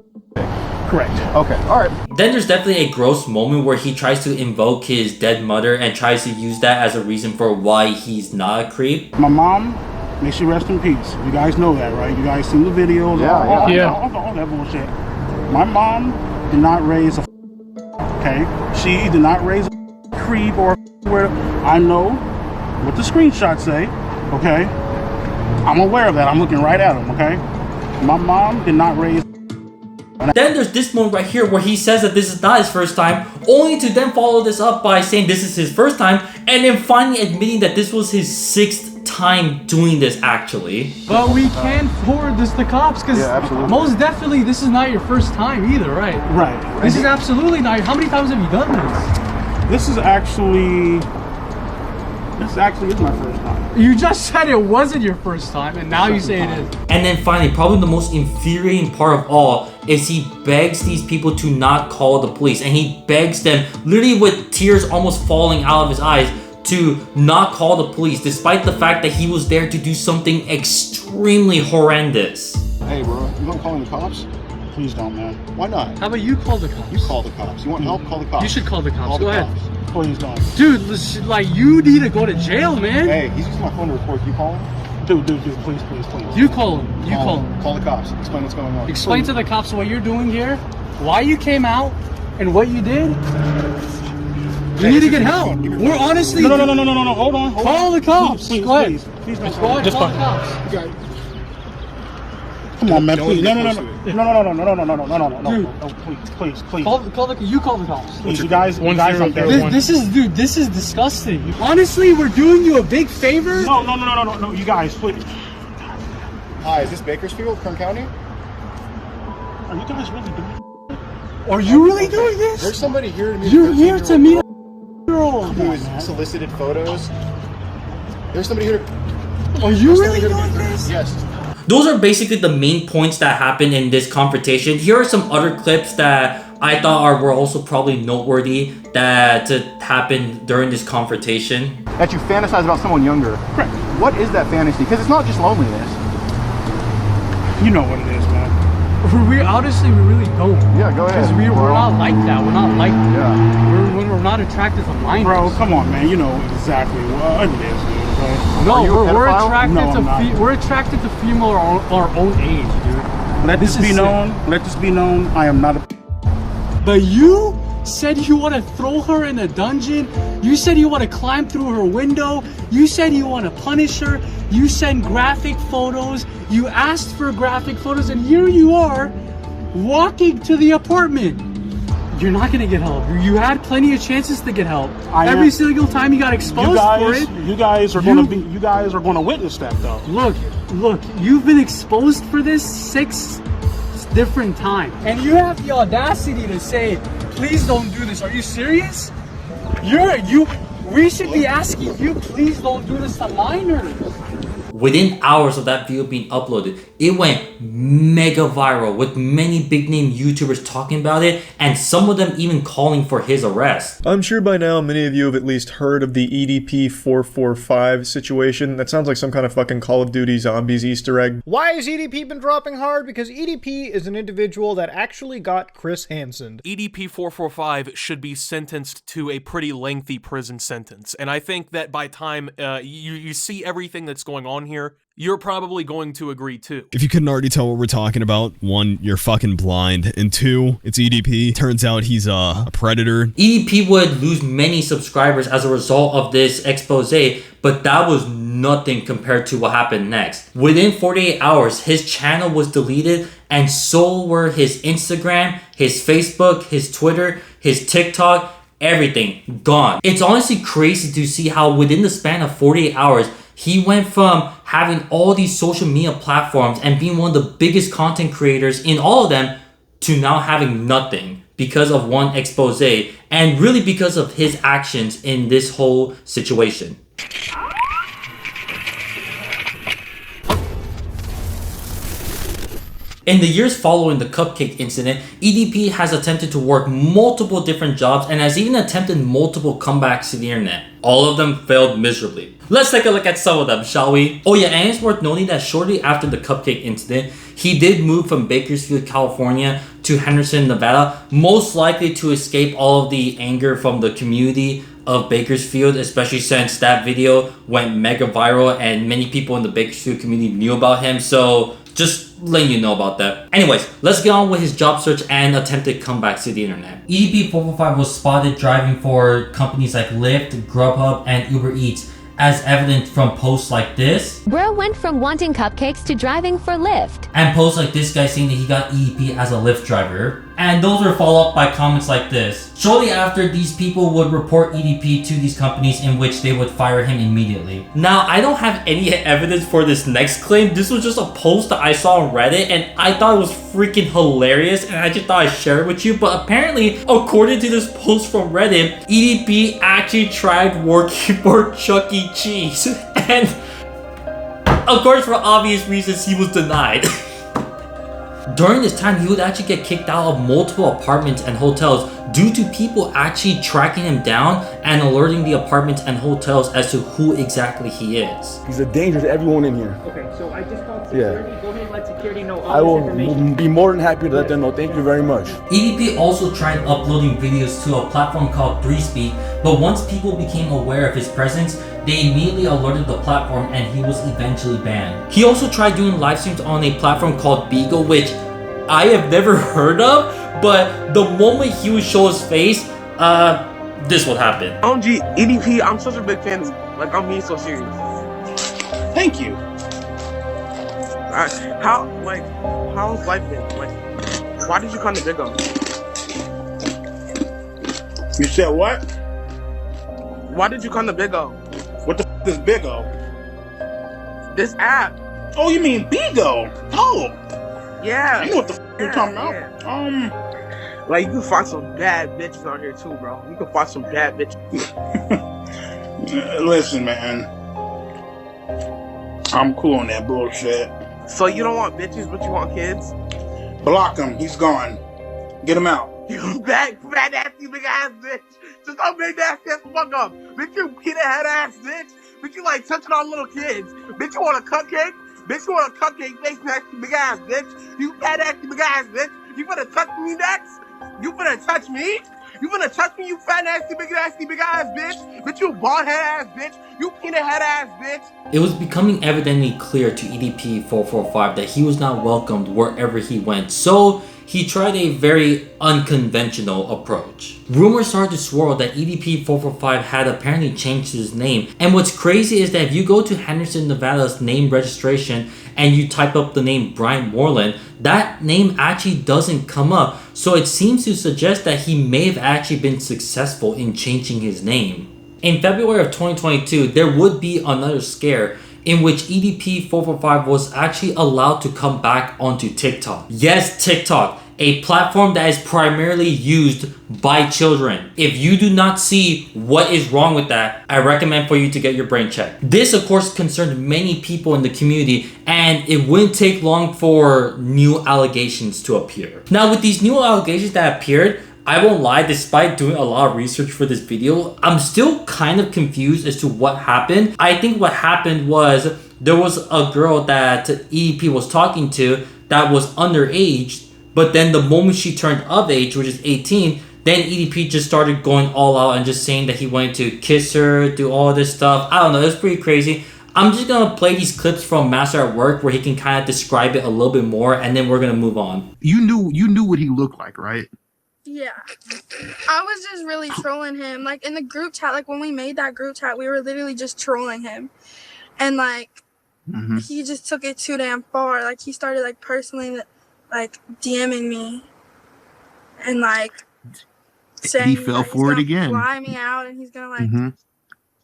Speaker 2: Correct.
Speaker 3: Okay, all right.
Speaker 4: Then there's definitely a gross moment where he tries to invoke his dead mother and tries to use that as a reason for why he's not a creep.
Speaker 2: My mom, may she rest in peace. You guys know that, right? You guys seen the videos, all that bullshit. My mom did not raise a okay? She did not raise a creep or where I know what the screenshots say, okay? I'm aware of that. I'm looking right at them, okay? My mom did not raise.
Speaker 4: Then there's this moment right here where he says that this is not his first time, only to then follow this up by saying this is his first time, and then finally admitting that this was his 6th time doing this actually.
Speaker 1: But we can't forward this to cops because most definitely this is not your first time either, right?
Speaker 2: Right.
Speaker 1: This is absolutely not. How many times have you done this?
Speaker 2: This actually is my first time.
Speaker 1: You just said it wasn't your first time, and now you say it is.
Speaker 4: And then finally, probably the most infuriating part of all is he begs these people to not call the police, and he begs them, literally with tears almost falling out of his eyes, to not call the police, despite the fact that he was there to do something extremely horrendous.
Speaker 3: Hey, bro, you want to call the cops?
Speaker 2: Please don't, man.
Speaker 3: Why not?
Speaker 1: How about you call the cops?
Speaker 3: You call the cops. You want help? Call the cops.
Speaker 1: You should call the cops.
Speaker 3: Call
Speaker 1: Go
Speaker 3: the
Speaker 1: ahead.
Speaker 3: cops.
Speaker 2: Please don't.
Speaker 1: Dude, listen, like, you need to go to jail, man.
Speaker 3: Hey, he's using my phone to record. You call him?
Speaker 2: Dude, please.
Speaker 1: You call him. You call him.
Speaker 3: Call the cops. Explain what's going on.
Speaker 1: Explain to the cops what you're doing here, why you came out, and what you did. You need to get help. We're honestly.
Speaker 2: No. Hold on.
Speaker 1: Call the cops.
Speaker 2: Please,
Speaker 1: go ahead.
Speaker 2: Please don't.
Speaker 1: Go ahead.
Speaker 2: Just
Speaker 1: call the cops.
Speaker 2: Okay. Come on, man. Please. No. Please.
Speaker 1: You call the cops.
Speaker 2: Please, you guys up there.
Speaker 1: This is disgusting. Honestly, we're doing you a big favor.
Speaker 2: No, you guys, please.
Speaker 3: Hi, is this Bakersfield, Kern County?
Speaker 2: Are you guys really doing it?
Speaker 1: Are you really doing this?
Speaker 3: There's somebody here to meet.
Speaker 1: You're here to meet a girl
Speaker 3: who is solicited photos. There's somebody here.
Speaker 1: Are you really doing this?
Speaker 3: Yes.
Speaker 4: Those are basically the main points that happened in this confrontation. Here are some other clips that I thought were also probably noteworthy that happened during this confrontation.
Speaker 3: That you fantasize about someone younger.
Speaker 2: Correct.
Speaker 3: What is that fantasy? Because it's not just loneliness.
Speaker 2: You know what it is, man.
Speaker 1: We honestly, we really don't.
Speaker 3: Yeah, go ahead.
Speaker 1: Because we're not like that. We're not like that.
Speaker 3: Yeah.
Speaker 1: We're not attracted to minors.
Speaker 2: Bro, come on, man. You know exactly what it is, dude. Okay?
Speaker 1: No, we're attracted
Speaker 2: to
Speaker 1: we're attracted to female our own age, dude.
Speaker 2: Let this be known. I am not a.
Speaker 1: But you said you want to throw her in a dungeon. You said you want to climb through her window. You said you want to punish her. You sent graphic photos. You asked for graphic photos, and here you are walking to the apartment. You're not gonna get help. You had plenty of chances to get help. Every single time you got exposed for it.
Speaker 2: You guys are gonna witness that though.
Speaker 1: Look, you've been exposed for this 6 different times. And you have the audacity to say, please don't do this. Are you serious? We should be asking you, please don't do this to minors.
Speaker 4: Within hours of that video being uploaded, it went mega viral with many big name YouTubers talking about it and some of them even calling for his arrest.
Speaker 3: I'm sure by now many of you have at least heard of the EDP445 situation. That sounds like some kind of fucking Call of Duty Zombies Easter egg.
Speaker 8: Why has EDP been dropping hard? Because EDP is an individual that actually got Chris Hansen.
Speaker 11: EDP445 should be sentenced to a pretty lengthy prison sentence. And I think that by time you see everything that's going on here, you're probably going to agree too.
Speaker 12: If you couldn't already tell what we're talking about, 1, you're fucking blind, and 2, it's EDP. Turns out he's a predator.
Speaker 4: EDP would lose many subscribers as a result of this expose, but that was nothing compared to what happened next. Within 48 hours, his channel was deleted, and so were his Instagram, his Facebook, his Twitter, his TikTok, everything gone. It's honestly crazy to see how within the span of 48 hours, he went from having all these social media platforms and being one of the biggest content creators in all of them to now having nothing because of one expose and really because of his actions in this whole situation. In the years following the cupcake incident, EDP has attempted to work multiple different jobs and has even attempted multiple comebacks to the internet. All of them failed miserably. Let's take a look at some of them, shall we? Oh yeah, and it's worth noting that shortly after the cupcake incident, he did move from Bakersfield, California to Henderson, Nevada, most likely to escape all of the anger from the community of Bakersfield, especially since that video went mega viral and many people in the Bakersfield community knew about him. So just letting you know about that. Anyways, let's get on with his job search and attempted comebacks to the internet. EDP445 was spotted driving for companies like Lyft, Grubhub, and Uber Eats, as evident from posts like this.
Speaker 13: Bro went from wanting cupcakes to driving for Lyft.
Speaker 4: And posts like this guy saying that he got EDP as a Lyft driver. And those were followed up by comments like this. Shortly after, these people would report EDP to these companies in which they would fire him immediately. Now, I don't have any evidence for this next claim. This was just a post that I saw on Reddit and I thought it was freaking hilarious and I just thought I'd share it with you. But apparently, according to this post from Reddit, EDP actually tried working for Chuck E. Cheese. And of course, for obvious reasons, he was denied. During this time, he would actually get kicked out of multiple apartments and hotels due to people actually tracking him down and alerting the apartments and hotels as to who exactly he is.
Speaker 14: He's a danger to everyone in here.
Speaker 10: Okay, so I just called security.
Speaker 14: Yeah.
Speaker 10: Go ahead and let security know
Speaker 14: I
Speaker 10: all
Speaker 14: will
Speaker 10: this information.
Speaker 14: be more than happy to let them know. Thank you very much.
Speaker 4: EDP also tried uploading videos to a platform called 3Speak, but once people became aware of his presence, they immediately alerted the platform and he was eventually banned. He also tried doing live streams on a platform called Beagle, which I have never heard of, but the moment he would show his face, this would happen.
Speaker 15: OMG, EDP, I'm such a big fan. Like, I'm being so serious.
Speaker 2: Thank you.
Speaker 15: How's life been? Like, why did you come to Big O?
Speaker 2: You said what?
Speaker 15: Why did you come to Big O?
Speaker 2: What the f is Big O?
Speaker 15: This app.
Speaker 2: Oh, you mean Bigo? Oh.
Speaker 15: Yeah.
Speaker 2: I know what the f you're talking about.
Speaker 15: Yeah. Like, you can find some bad bitches on here too, bro. You can find some bad bitches.
Speaker 2: Listen, man. I'm cool on that bullshit.
Speaker 15: So you don't want bitches, but you want kids?
Speaker 2: Block him. He's gone. Get him out.
Speaker 15: You fat nasty big ass bitch. Just don't make that shit fuck up. Bitch, you peanut head ass bitch. Bitch, you like touching on little kids. Bitch, you want a cupcake? Bitch, you want a cupcake face nasty big ass bitch. You fat nasty big ass bitch. You finna touch me next? You finna touch me? You finna touch me, you fat nasty big ass bitch? Bitch, you bald head ass bitch. You peanut head ass bitch.
Speaker 4: It was becoming evidently clear to EDP445 that he was not welcomed wherever he went. So he tried a very unconventional approach. Rumors started to swirl that EDP445 had apparently changed his name. And what's crazy is that if you go to Henderson, Nevada's name registration and you type up the name Bryant Moreland, that name actually doesn't come up. So it seems to suggest that he may have actually been successful in changing his name. In February of 2022, there would be another scare in which EDP445 was actually allowed to come back onto TikTok. Yes, TikTok, a platform that is primarily used by children. If you do not see what is wrong with that, I recommend for you to get your brain checked. This, of course, concerned many people in the community, and it wouldn't take long for new allegations to appear. Now, with these new allegations that appeared, I won't lie, despite doing a lot of research for this video, I'm still kind of confused as to what happened. I think what happened was there was a girl that EDP was talking to that was underage, but then the moment she turned of age, which is 18, then EDP just started going all out and just saying that he wanted to kiss her, do all this stuff. I don't know, it's pretty crazy. I'm just gonna play these clips from Master at Work where he can kind of describe it a little bit more, and then we're gonna move on.
Speaker 16: You knew what he looked like, right?
Speaker 17: Yeah, I was just really trolling him. Like in the group chat, like when we made that group chat, we were literally just trolling him, and like he just took it too damn far. Like he started like personally like DMing me, and like saying
Speaker 16: he fell for it again.
Speaker 17: Fly me out, and he's gonna like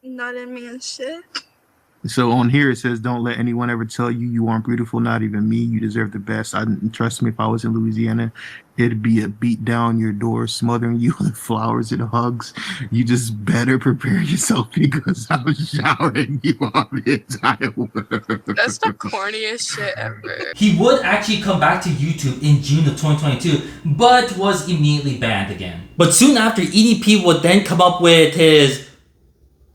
Speaker 17: nut in me and shit.
Speaker 16: So on here it says, "Don't let anyone ever tell you you aren't beautiful, not even me. You deserve the best. Trust me, if I was in Louisiana, it'd be a beat down your door, smothering you with flowers and hugs. You just better prepare yourself because I'm showering you on the entire world."
Speaker 17: That's the corniest shit ever.
Speaker 4: He would actually come back to YouTube in June of 2022, but was immediately banned again. But soon after, EDP would then come up with his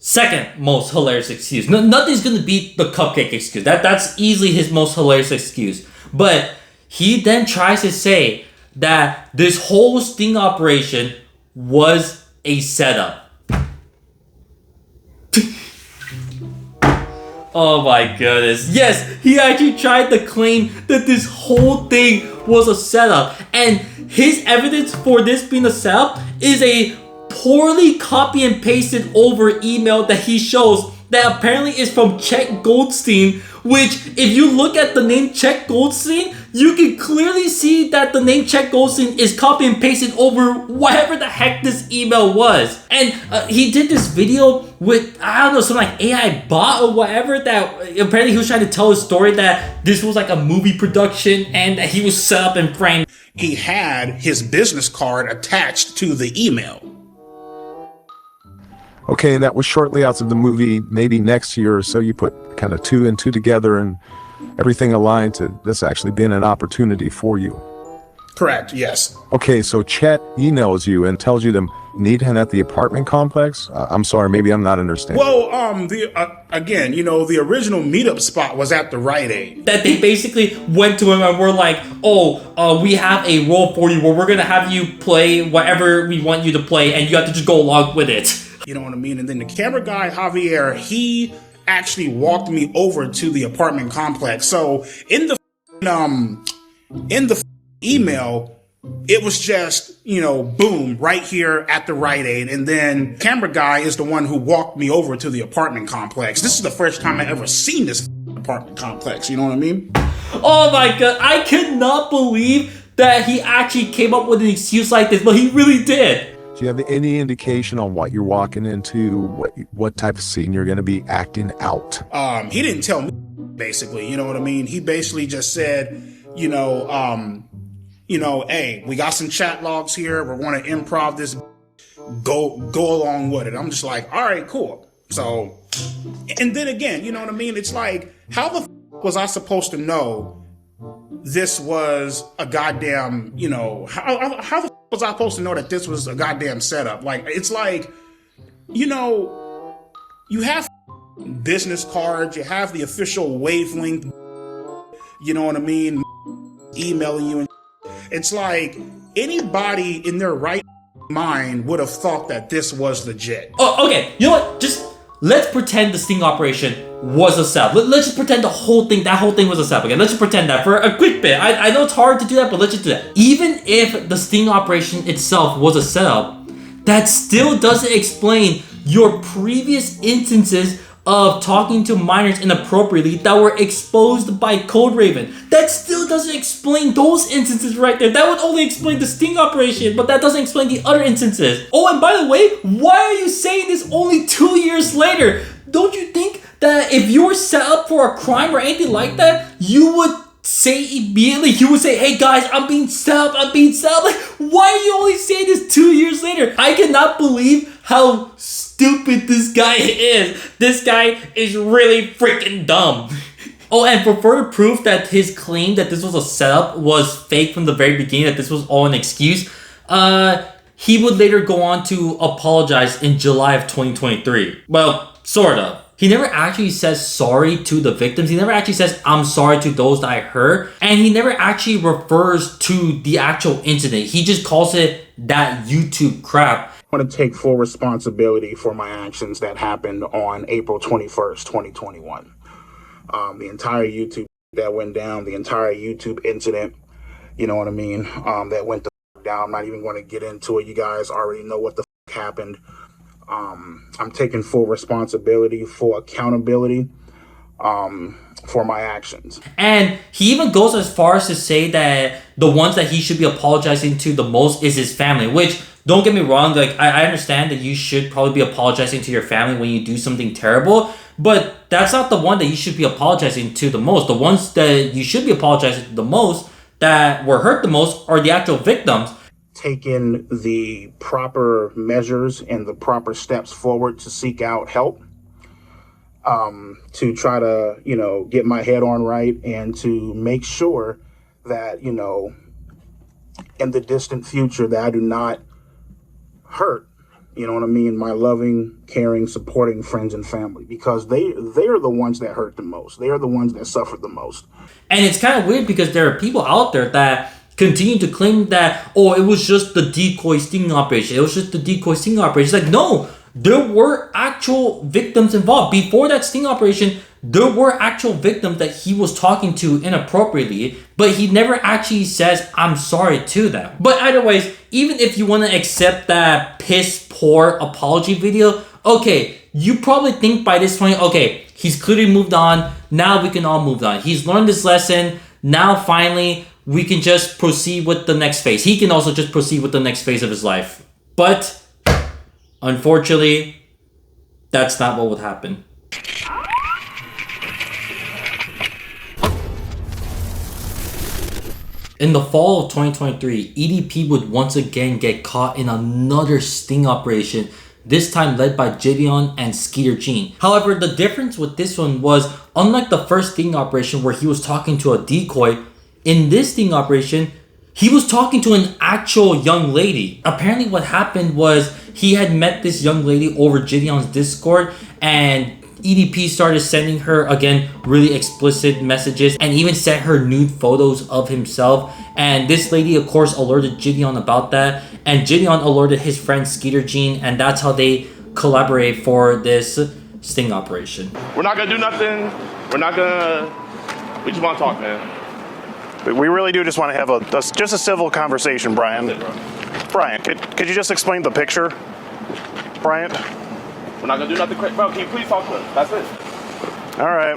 Speaker 4: second most hilarious excuse. Nothing's gonna beat the cupcake excuse. That's easily his most hilarious excuse. But he then tries to say that this whole sting operation was a setup. Oh my goodness. Yes, he actually tried to claim that this whole thing was a setup. And his evidence for this being a setup is a poorly copy and pasted over email that he shows that apparently is from Chet Goldstein, which if you look at the name Chet Goldstein, you can clearly see that the name Chet Goldstein is copy and pasted over whatever the heck this email was. And he did this video with, I don't know, some like AI bot or whatever, that apparently he was trying to tell a story that this was like a movie production and that he was set up and framed.
Speaker 2: He had his business card attached to the email.
Speaker 18: Okay, and that was shortly after the movie, maybe next year or so. You put kind of 2 and 2 together and everything aligned to this actually being an opportunity for you.
Speaker 2: Correct, yes.
Speaker 18: Okay, so Chet emails you and tells you to meet him at the apartment complex? I'm sorry, maybe I'm not understanding.
Speaker 2: Well, again, you know, the original meetup spot was at the Rite Aid.
Speaker 4: That they basically went to him and were like, oh, we have a role for you where we're gonna have you play whatever we want you to play and you have to just go along with it.
Speaker 2: You know what I mean? And then the camera guy, Javier, he actually walked me over to the apartment complex. So in the email, it was just, you know, boom, right here at the Rite Aid. And then camera guy is the one who walked me over to the apartment complex. This is the first time I ever seen this apartment complex. You know what I mean?
Speaker 4: Oh my God. I cannot believe that he actually came up with an excuse like this, but he really did.
Speaker 18: Do you have any indication on what you're walking into, what type of scene you're going to be acting out?
Speaker 2: He didn't tell me, basically, you know what I mean? He basically just said, hey, we got some chat logs here. We're going to improv this. Go along with it. I'm just like, all right, cool. So, and then again, you know what I mean? It's like, how the was I supposed to know this was a goddamn, how the was I supposed to know that this was a goddamn setup? Like, it's like, you have business cards, you have the official wavelength, you know what I mean? Emailing you. And it's like anybody in their right mind would have thought that this was legit.
Speaker 4: Oh, okay. You know what? Just let's pretend the sting operation was a setup. Let's just pretend that whole thing was a setup. Okay, let's just pretend that for a quick bit. I know it's hard to do that, but let's just do that. Even if the sting operation itself was a setup, that still doesn't explain your previous instances of talking to minors inappropriately that were exposed by Code Raven. That still doesn't explain those instances right there. That would only explain the sting operation, but that doesn't explain the other instances. Oh, and by the way, why are you saying this only 2 years later? Don't you think that if you were set up for a crime or anything like that, you would say immediately, you would say, hey guys, I'm being set up. Like, why are you only saying this 2 years later? I cannot believe how stupid this guy is. This guy is really freaking dumb. Oh, and for further proof that his claim that this was a setup was fake from the very beginning, that this was all an excuse, he would later go on to apologize in July of 2023. Well, sort of. He never actually says sorry to the victims. He never actually says, I'm sorry to those that I hurt. And he never actually refers to the actual incident. He just calls it that YouTube crap.
Speaker 2: I want to take full responsibility for my actions that happened on April 21st, 2021. The entire YouTube that went down, the entire YouTube incident, you know what I mean, that went down. I'm not even going to get into it. You guys already know what the happened. I'm taking full responsibility, full accountability for my actions.
Speaker 4: And he even goes as far as to say that the ones that he should be apologizing to the most is his family, which, don't get me wrong, like I understand that you should probably be apologizing to your family when you do something terrible, but that's not the one that you should be apologizing to the most. The ones that you should be apologizing to the most, that were hurt the most, are the actual victims.
Speaker 2: Taking the proper measures and the proper steps forward to seek out help, to try to, you know, get my head on right and to make sure that, you know, in the distant future that I do not hurt, you know what I mean, my loving, caring, supporting friends and family, because they are the ones that hurt the most. They are the ones that suffered the most.
Speaker 4: And it's kind of weird because there are people out there that continue to claim that, oh, it was just the decoy sting operation. It was just the decoy sting operation. It's like, no, there were actual victims involved. Before that sting operation, there were actual victims that he was talking to inappropriately, but he never actually says, I'm sorry to them. But either ways, even if you want to accept that piss poor apology video, okay, you probably think by this point, okay, he's clearly moved on. Now we can all move on. He's learned this lesson. Now finally, we can just proceed with the next phase. He can also just proceed with the next phase of his life. But unfortunately, that's not what would happen. In the fall of 2023, EDP would once again get caught in another sting operation, this time led by Jideon and Skeeter Jean. However, the difference with this one was, unlike the first sting operation where he was talking to a decoy, in this sting operation, he was talking to an actual young lady. Apparently what happened was he had met this young lady over Jideon's Discord, and EDP started sending her, again, really explicit messages and even sent her nude photos of himself. And this lady, of course, alerted Jideon about that. And Jideon alerted his friend Skeeter Jean, and that's how they collaborate for this sting operation.
Speaker 7: We're not gonna do nothing. We just wanna talk, man.
Speaker 3: We really do just want to have just a civil conversation, Brian. Brian, could you just explain the picture? Brian?
Speaker 7: We're not gonna do nothing quick. Bro, can you please talk to us? That's it.
Speaker 3: All right.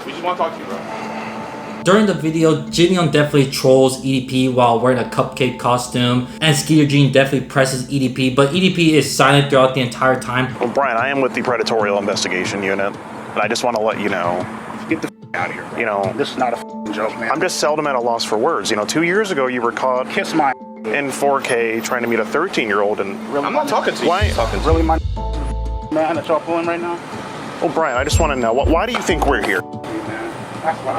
Speaker 7: We just want to talk to you, bro.
Speaker 4: During the video, Jideon definitely trolls EDP while wearing a cupcake costume, and Skeeter Jean definitely presses EDP, but EDP is silent throughout the entire time.
Speaker 3: Well, Brian, I am with the Predatorial Investigation Unit, and I just want to let you know.
Speaker 2: Get the out of here.
Speaker 3: You know,
Speaker 2: this is not a joke, man.
Speaker 3: I'm just seldom at a loss for words. You know, 2 years ago you were caught
Speaker 2: kiss my
Speaker 3: in 4K trying to meet a 13-year-old, and
Speaker 2: really,
Speaker 7: I'm not talking to you.
Speaker 3: Why?
Speaker 2: Really, my man that y'all pulling right now?
Speaker 3: Well, Brian, I just want to know, why do you think we're here?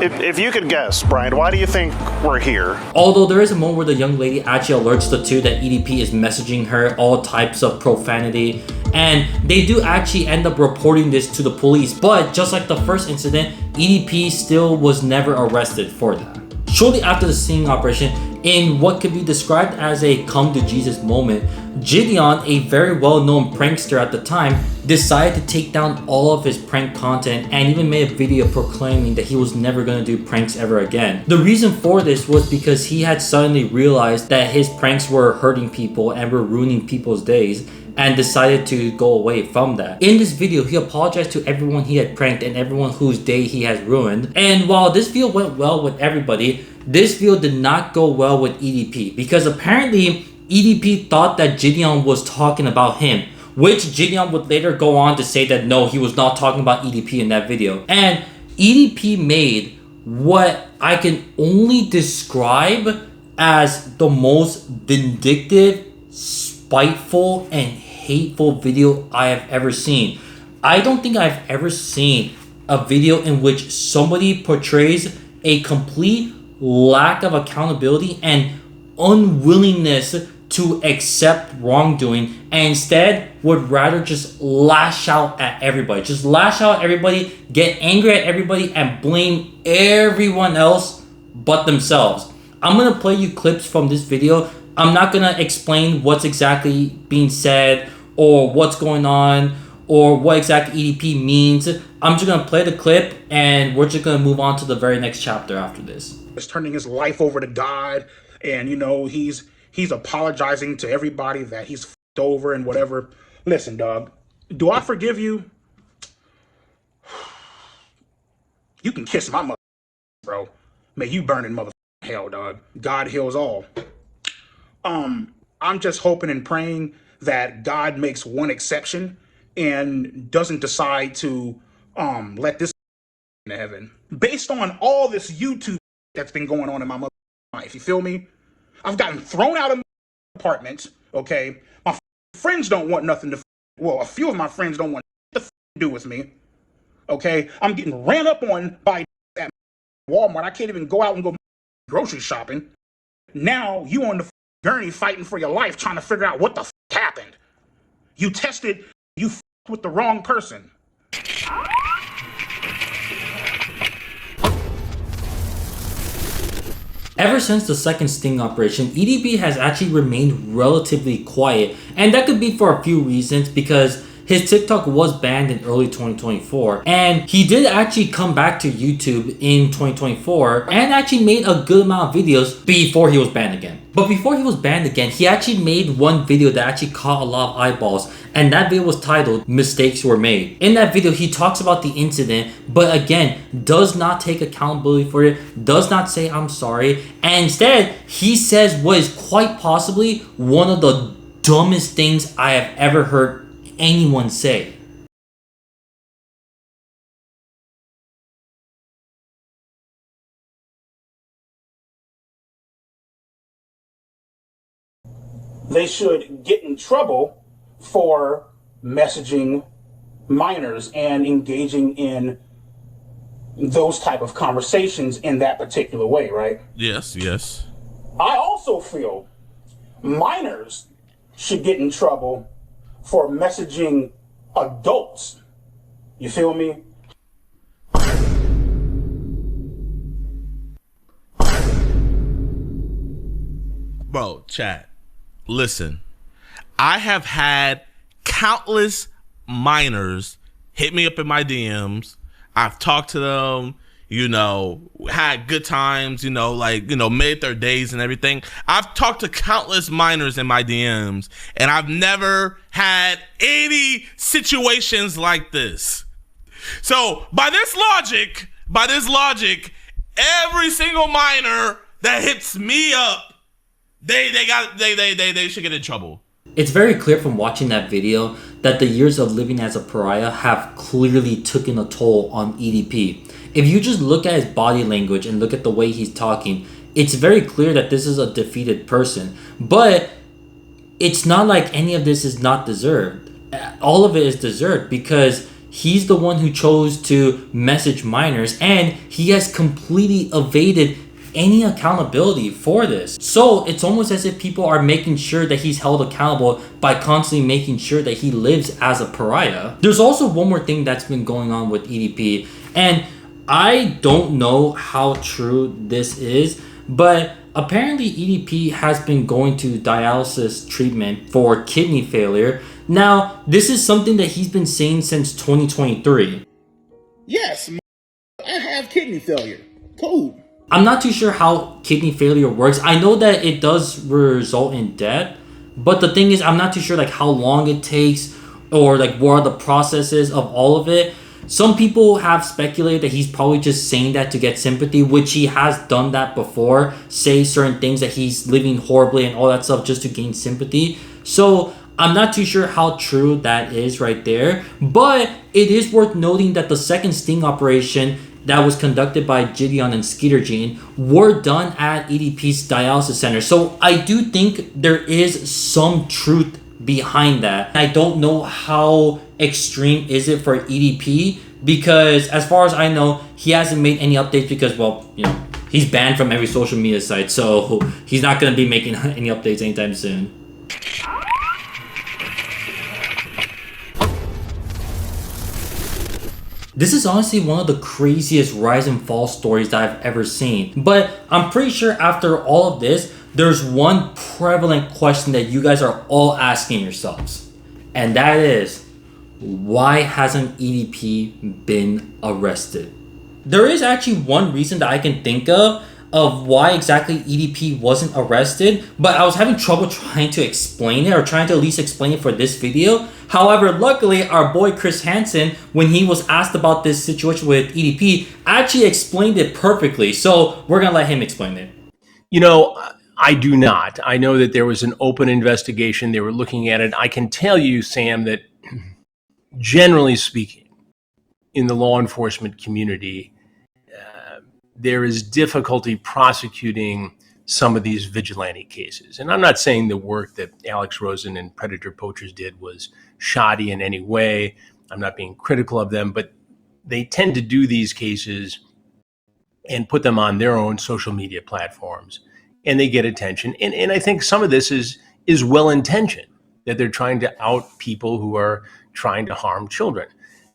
Speaker 3: If you could guess, Brian, why do you think we're here?
Speaker 4: Although there is a moment where the young lady actually alerts the two that EDP is messaging her all types of profanity, and they do actually end up reporting this to the police. But just like the first incident, EDP still was never arrested for that. Shortly after the sting operation, in what could be described as a come to Jesus moment, Jideon, a very well-known prankster at the time, decided to take down all of his prank content and even made a video proclaiming that he was never going to do pranks ever again. The reason for this was because he had suddenly realized that his pranks were hurting people and were ruining people's days, and decided to go away from that. In this video, he apologized to everyone he had pranked and everyone whose day he has ruined. And while this video went well with everybody, this video did not go well with EDP, because apparently EDP thought that Jideon was talking about him, which Jideon would later go on to say that no, he was not talking about EDP in that video. And EDP made what I can only describe as the most vindictive, spiteful, and hateful video I have ever seen. I don't think I've ever seen a video in which somebody portrays a complete lack of accountability and unwillingness to accept wrongdoing, and instead would rather just lash out at everybody. Just lash out at everybody, get angry at everybody, and blame everyone else but themselves. I'm gonna play you clips from this video. I'm not gonna explain what's exactly being said or what's going on or what exactly EDP means. I'm just gonna play the clip and we're just gonna move on to the very next chapter after this.
Speaker 2: He's turning his life over to God, and you know, he's apologizing to everybody that he's f***ed over and whatever. Listen, dog, do I forgive you? You can kiss my mother, bro. May you burn in mother hell, dog. God heals all. I'm just hoping and praying that God makes one exception and doesn't decide to let this into heaven. Based on all this YouTube that's been going on in my life, you feel me? I've gotten thrown out of my apartment, okay? My friends don't want nothing to, well, a few of my friends don't want to do with me, okay? I'm getting ran up on by at Walmart. I can't even go out and go grocery shopping. Now you on the gurney fighting for your life, trying to figure out what the happened. You tested, you with the wrong person.
Speaker 4: Ever since the second sting operation, EDP has actually remained relatively quiet, and that could be for a few reasons, because his TikTok was banned in early 2024, and he did actually come back to YouTube in 2024 and actually made a good amount of videos before he was banned again. But before he was banned again, he actually made one video that actually caught a lot of eyeballs, and that video was titled "Mistakes Were Made." In that video, he talks about the incident, but again, does not take accountability for it, does not say I'm sorry, and instead, he says what is quite possibly one of the dumbest things I have ever heard anyone say.
Speaker 2: They should get in trouble for messaging minors and engaging in those type of conversations in that particular way, right?
Speaker 7: Yes, yes.
Speaker 2: I also feel minors should get in trouble for messaging adults. You feel me?
Speaker 7: Bro, chat. Listen, I have had countless minors hit me up in my DMs. I've talked to them, you know, had good times, you know, like, you know, made their days and everything. I've talked to countless minors in my DMs, and I've never had any situations like this. So by this logic, every single minor that hits me up, they should get in trouble.
Speaker 4: It's very clear from watching that video that the years of living as a pariah have clearly taken a toll on EDP. If you just look at his body language and look at the way he's talking, it's very clear that this is a defeated person. But it's not like any of this is not deserved. All of it is deserved because he's the one who chose to message minors, and he has completely evaded any accountability for this. So it's almost as if people are making sure that he's held accountable by constantly making sure that he lives as a pariah. There's also one more thing that's been going on with EDP, and I don't know how true this is, But apparently EDP has been going to dialysis treatment for kidney failure. Now, this is something that he's been saying since 2023.
Speaker 7: Yes, I have kidney failure. Cool.
Speaker 4: I'm not too sure how kidney failure works. I know that it does result in death, but the thing is, I'm not too sure like how long it takes or like what are the processes of all of it. Some people have speculated that he's probably just saying that to get sympathy, which he has done that before, say certain things that he's living horribly and all that stuff just to gain sympathy. So I'm not too sure how true that is right there, but it is worth noting that the second sting operation that was conducted by Jideon and Skeeter Gene were done at EDP's dialysis center. So I do think there is some truth behind that. I don't know how extreme is it for EDP, because as far as I know, he hasn't made any updates because, well, you know, he's banned from every social media site, so he's not going to be making any updates anytime soon. This is honestly one of the craziest rise and fall stories that I've ever seen. But I'm pretty sure after all of this, there's one prevalent question that you guys are all asking yourselves. And that is, why hasn't EDP been arrested? There is actually one reason that I can think of why exactly EDP wasn't arrested, but I was having trouble trying to explain it, or trying to at least explain it for this video. However, luckily, our boy Chris Hansen, when he was asked about this situation with EDP, actually explained it perfectly. So we're gonna let him explain it.
Speaker 19: You know, I do not. I know that there was an open investigation. They were looking at it. I can tell you, Sam, that generally speaking, in the law enforcement community, there is difficulty prosecuting some of these vigilante cases. And I'm not saying the work that Alex Rosen and Predator Poachers did was shoddy in any way. I'm not being critical of them, but they tend to do these cases and put them on their own social media platforms, and they get attention. And I think some of this is well-intentioned, that they're trying to out people who are trying to harm children.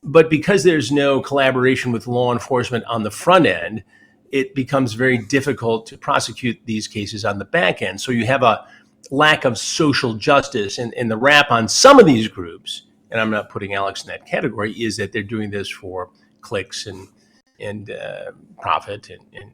Speaker 19: But because there's no collaboration with law enforcement on the front end, it becomes very difficult to prosecute these cases on the back end. So you have a lack of social justice, and the rap on some of these groups, and I'm not putting Alex in that category, is that they're doing this for clicks and profit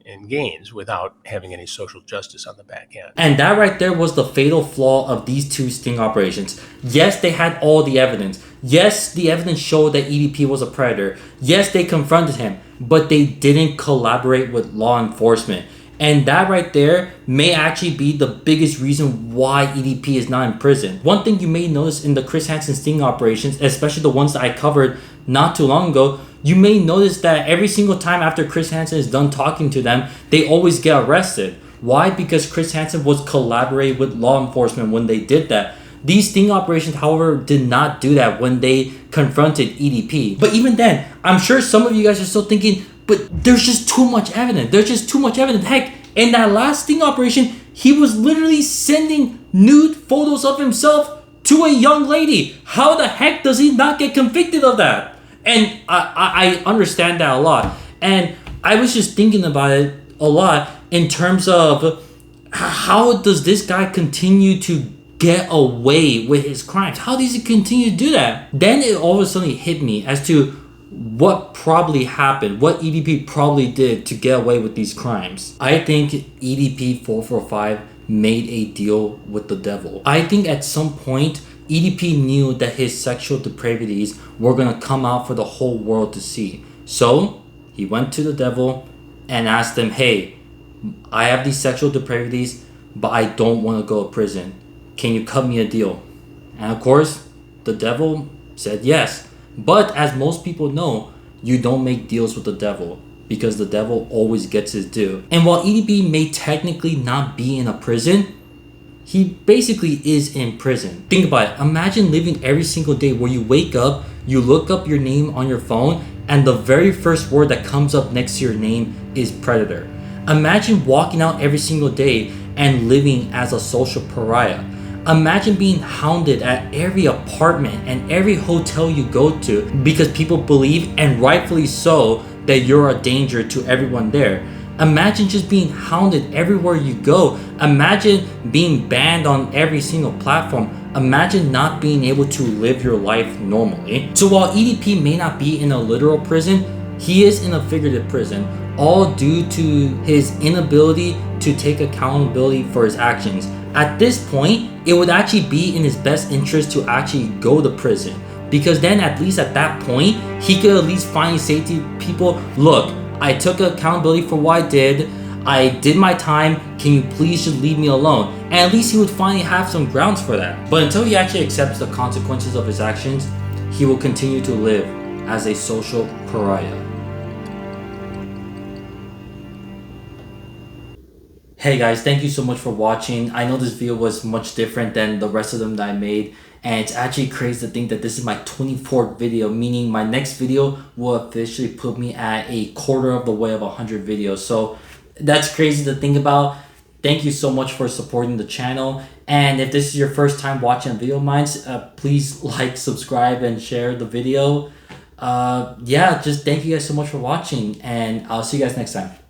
Speaker 19: and gains without having any social justice on the back end.
Speaker 4: And that right there was the fatal flaw of these two sting operations. Yes, they had all the evidence. Yes, the evidence showed that EDP was a predator. Yes, they confronted him, but they didn't collaborate with law enforcement. And that right there may actually be the biggest reason why EDP is not in prison. One thing you may notice in the Chris Hansen sting operations, especially the ones that I covered not too long ago, you may notice that every single time after Chris Hansen is done talking to them, they always get arrested. Why? Because Chris Hansen was collaborating with law enforcement when they did that. These sting operations, however, did not do that when they confronted EDP. But even then, I'm sure some of you guys are still thinking, but there's just too much evidence. There's just too much evidence. Heck, in that last sting operation, he was literally sending nude photos of himself to a young lady. How the heck does he not get convicted of that? And I understand that a lot. And I was just thinking about it a lot in terms of how does this guy continue to get away with his crimes? How does he continue to do that? Then it all of a sudden hit me as to what probably happened, what EDP probably did to get away with these crimes. I think EDP445 made a deal with the devil. I think at some point, EDP knew that his sexual depravities were gonna come out for the whole world to see. So he went to the devil and asked him, hey, I have these sexual depravities, but I don't want to go to prison. Can you cut me a deal? And of course, the devil said yes. But as most people know, you don't make deals with the devil, because the devil always gets his due. And while EDP may technically not be in a prison, he basically is in prison. Think about it. Imagine living every single day where you wake up, you look up your name on your phone, and the very first word that comes up next to your name is predator. Imagine walking out every single day and living as a social pariah. Imagine being hounded at every apartment and every hotel you go to because people believe, and rightfully so, that you're a danger to everyone there. Imagine just being hounded everywhere you go. Imagine being banned on every single platform. Imagine not being able to live your life normally. So while EDP may not be in a literal prison, he is in a figurative prison, all due to his inability to take accountability for his actions. At this point, it would actually be in his best interest to actually go to prison, because then at least at that point, he could at least finally say to people, look, I took accountability for what I did my time, can you please just leave me alone? And at least he would finally have some grounds for that. But until he actually accepts the consequences of his actions, he will continue to live as a social pariah. Hey guys, thank you so much for watching. I know this video was much different than the rest of them that I made, and it's actually crazy to think that this is my 24th video, meaning my next video will officially put me at a quarter of the way of 100 videos. So that's crazy to think about. Thank you so much for supporting the channel, and if this is your first time watching a video of mine, please like, subscribe, and share the video. Yeah, just thank you guys so much for watching, and I'll see you guys next time.